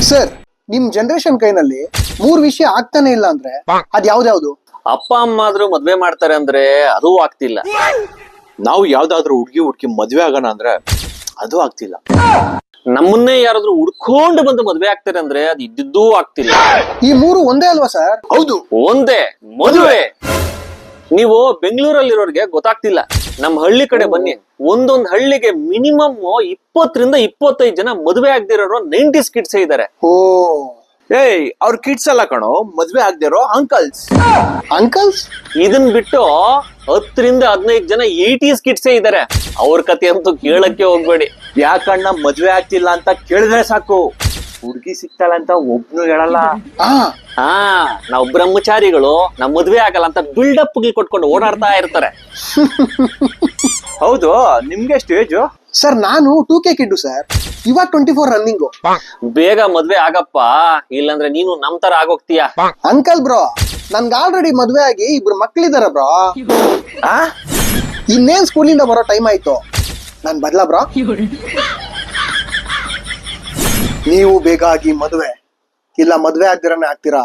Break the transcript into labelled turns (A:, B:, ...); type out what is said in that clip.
A: Sir ನಿಮ್ generation ಕೈನಲ್ಲಿ 3 ವಿಷಯ ಆಗ್ತಾನೆ ಇಲ್ಲ ಅಂದ್ರೆ ಅದ್ ಯಾವ್ದ್ಯಾವ್ದು?
B: ಅಪ್ಪ ಅಮ್ಮ ಆದ್ರೂ ಮದ್ವೆ ಮಾಡ್ತಾರೆ ಅಂದ್ರೆ ಅದು ಆಗ್ತಿಲ್ಲ.
C: ನಾವು ಯಾವ್ದಾದ್ರು ಹುಡ್ಗಿ ಮದ್ವೆ ಆಗೋಣ ಅಂದ್ರೆ ಅದು ಆಗ್ತಿಲ್ಲ.
B: ನಮ್ಮನ್ನೇ ಯಾರಾದ್ರೂ ಹುಡ್ಕೊಂಡು ಬಂದು ಮದ್ವೆ ಆಗ್ತಾರೆ ಅಂದ್ರೆ ಅದು ಇದ್ದಿದ್ದೂ ಆಗ್ತಿಲ್ಲ.
A: ಈ 3 ಒಂದೇ ಅಲ್ವಾ ಸರ್?
C: ಹೌದು,
B: ಒಂದೇ ಮದುವೆ. ನೀವು ಬೆಂಗಳೂರಲ್ಲಿರೋರ್ಗೆ ಗೊತ್ತಾಗ್ತಿಲ್ಲ. ನಮ್ ಹಳ್ಳಿ ಕಡೆ ಬನ್ನಿ, ಒಂದೊಂದ್ ಹಳ್ಳಿಗೆ ಮಿನಿಮಮ್ 20 ರಿಂದ 25 ಜನ ಮದುವೆ ಆಗದಿರೋರು 90s ಕಿಡ್ಸ್ ಇದಾರೆ.
A: ಓ
C: ಏಯ್ ಅವ್ರ ಕಿಡ್ಸ್ ಅಲ್ಲ ಕಣೋ, ಮದ್ವೆ ಆಗದಿರೋ ಅಂಕಲ್ಸ್.
A: ಅಂಕಲ್ಸ್?
B: ಇದನ್ ಬಿಟ್ಟು 10 ರಿಂದ 15 ಜನ 80s ಕಿಡ್ಸೇ ಇದಾರೆ. ಅವ್ರ ಕತೆ ಅಂತೂ ಕೇಳಕ್ಕೆ ಹೋಗ್ಬೇಡಿ.
C: ಯಾಕಣ್ಣ ಮದ್ವೆ ಆಗ್ತಿಲ್ಲ ಅಂತ ಕೇಳಿದ್ರೆ ಸಾಕು, ಹುಡ್ಗಿ ಸಿಗ್ತಾಳ ಅಂತ ಒಬ್ನು ಹೇಳಲ್ಲ.
B: ಹಾ, ನಾವು ಬ್ರಹ್ಮಚಾರಿಗಳು ನಮ್ ಮದ್ವೆ ಆಗಲ್ಲ ಅಂತ ಬಿಲ್ಡಪ್ ಕೊಟ್ಕೊಂಡು ಓಡಾಡ್ತಾ ಇರ್ತಾರೆ.
C: ಹೌದು, ನಿಮ್ಗೆ ಸ್ಟೇಜು?
A: ಸರ್ ನಾನು 2K ಕಿಡ್ಡು ಸರ್, ಇವಾಗ 24 ರನ್ನಿಂಗು.
B: ಬೇಗ ಮದ್ವೆ ಆಗಪ್ಪ, ಇಲ್ಲಾಂದ್ರೆ ನೀನು ನಮ್ ತರ ಆಗೋಗ್ತೀಯ.
A: ಅಂಕಲ್ ಬ್ರೋ, ನನ್ಗೆ ಆಲ್ರೆಡಿ ಮದ್ವೆ ಆಗಿ 2 ಮಕ್ಳಿದಾರ ಬ್ರೋ. ಇನ್ನೇನ್ ಸ್ಕೂಲಿಂದ ಬರೋ ಟೈಮ್ ಆಯ್ತು, ನಾನ್ ಬರ್ಲಾ ಬ್ರೋ? ನೀವು ಬೇಗ ಆಗಿ ಮದ್ವೆ, ಇಲ್ಲ ಮದ್ವೆ ಆಗ್ದಿರನೇ ಆಗ್ತೀರಾ?